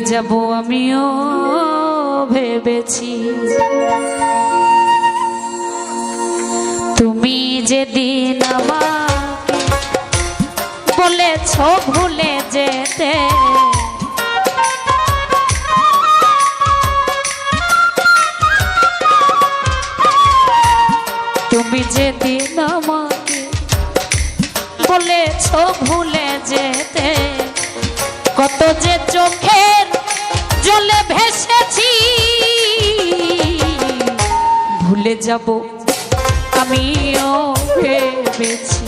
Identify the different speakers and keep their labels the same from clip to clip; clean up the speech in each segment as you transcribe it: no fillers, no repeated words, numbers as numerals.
Speaker 1: যাব আমিও ভেবেছি তুমি যেদিন আমাকে বলেছ ভুলে যেতে তুমি যেদিন আমাকে বলেছ ভুলে যেতে কত যে চোখের জলে ভেসেছি ভুলে যাব আমিও ভেবেছি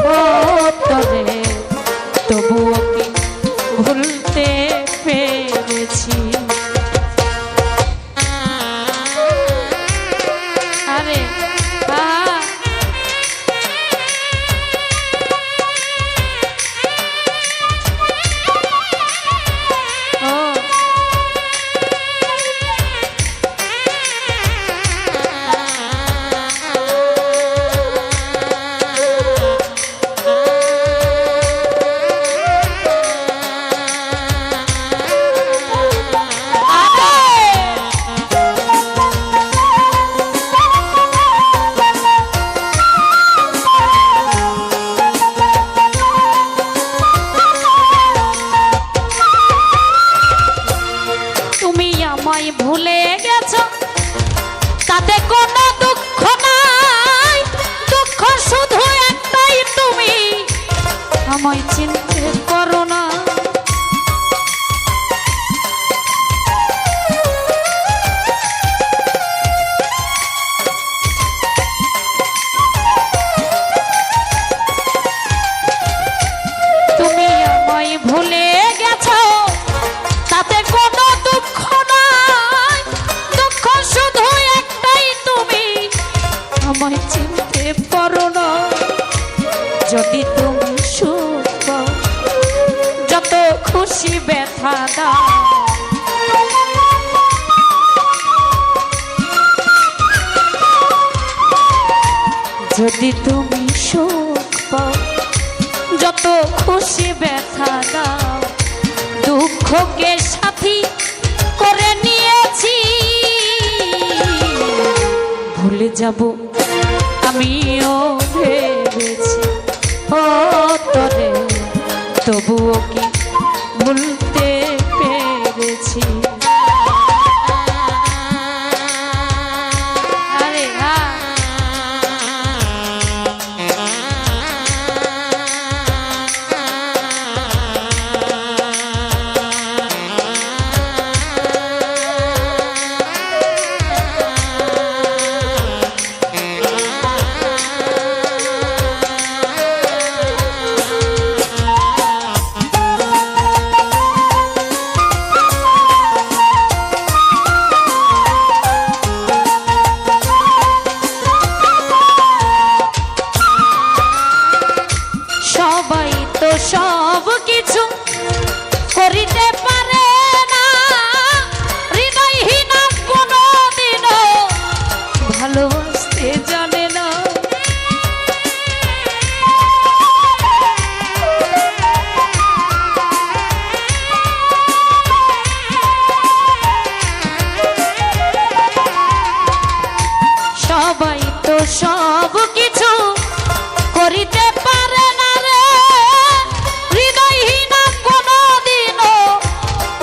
Speaker 1: ও তবে তবুও কি ভুলতে পেরেছি আরে ভুলে গেছো তাতে কোনো দুঃখ নাই দুঃখ শুধু একটাই তুমি আমায় চিনতে পারো না তুমি আমায় ভুলে গেছো তাতে কোনো দুঃখ আমায় চিনতে পারো না যদি তুমি সুখ যত খুশি ব্যথা দাও যদি তুমি সুখ পাও যত খুশি ব্যথা দাও দুঃখকে সাথী করে নিয়েছি ভুলে যাব আমিও ভেবেছি ও তোরে তবুও কি ভুলতে পেরেছি আরে সব কিছু করিতে পারে না হৃদয়হীন কোনদিনও ভালোবাসতে জানে না সবাই তো সব কিছু করিতে পারে না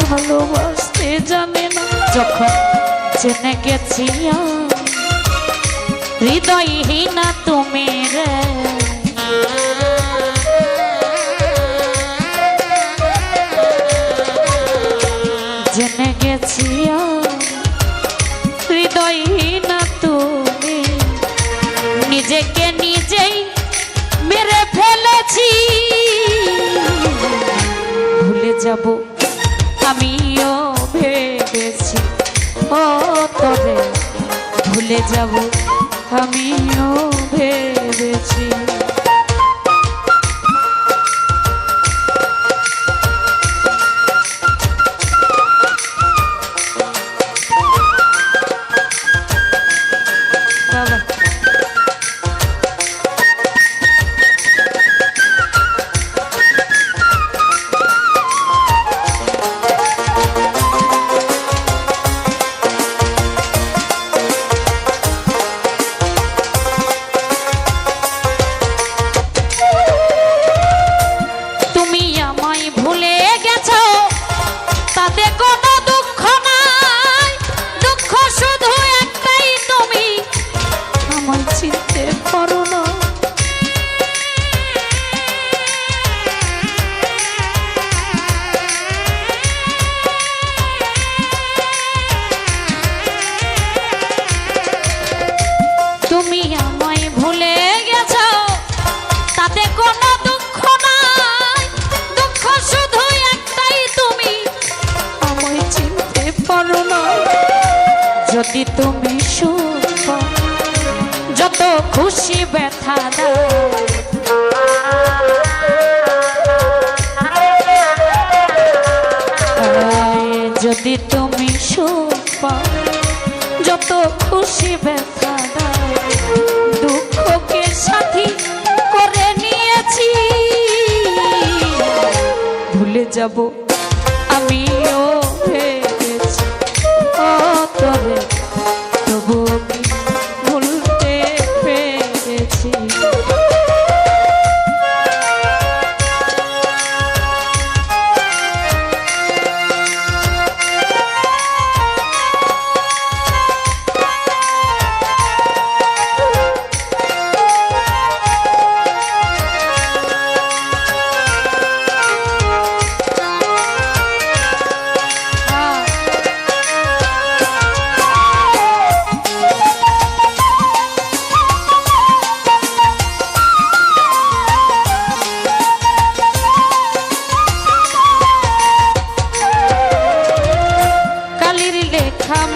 Speaker 1: ভালোবাসতে জানে না যখন জেনে গেছি হৃদয়হীন তুমি রে জেনে গেছি হৃদয়হীন তুমি নিজেকে নিজেই মেরে ফেলেছি ভুলে যাব আমিও ভেবেছি ও তবে ভুলে যাব আমিও ভেবেছি কোনো দুঃখ নাই, দুঃখ শুধু একটাই, তুমি আমায় চিনতে পারো না। যদি তুমি সুখ পাও, যত খুশি ব্যথা দাও, যদি তুমি সুখ পাও, যত খুশি ব্যথা দাও, দুঃখকে সাথী করে নিয়েছি। ভুলে যাব আমিও ভেবেছি ও তবে, তবু কি ভুলতে পেরেছি।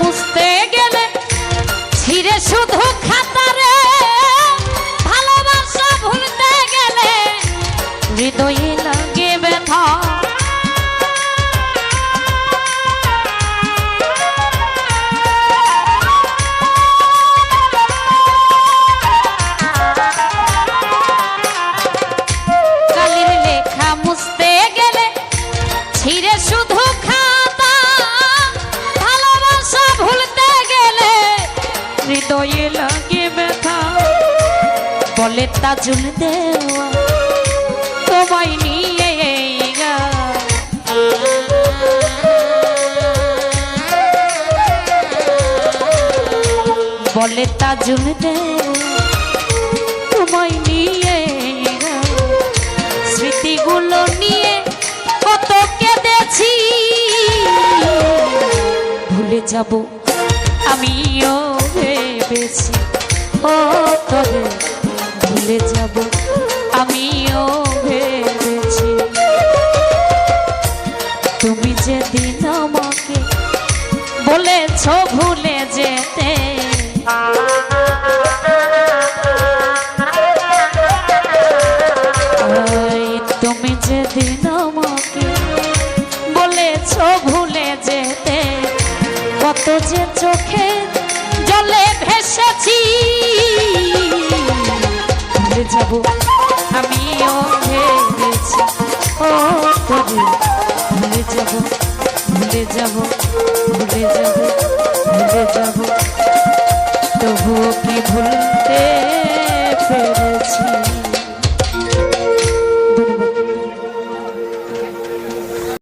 Speaker 1: মুছতে গেলে ছিঁড়ে শুধু খাতারে, ভালোবাসা ভুলতে গেলে হৃদয়ে লাগে ব্যথা। কালির লেখা মুছতে গেলে ছিঁড়ে শুধু হৃদয়ে লাগে ব্যথা। বলে তাজুল দেওয়া তোমায় নিয়ে বলে তাজুল দেওয়া তোমায় নিয়ে, স্মৃতিগুলো নিয়ে কত কেঁদেছি। ভুলে যাব আমিও ভেবেছি ও তবে, ভুলে যাব আমিও ভেবেছি। তুমি যেদিন আমাকে বলেছ ভুলে যেতে, তুমি যেদিন আমাকে বলেছ ভুলে যেতে, কত যে চোখে জলে ভেসেছি। ভুলে যাব আমিও ভেবেছি ও তবে, ভুলে যাব, ভুলে যাব, ভুলে যাব।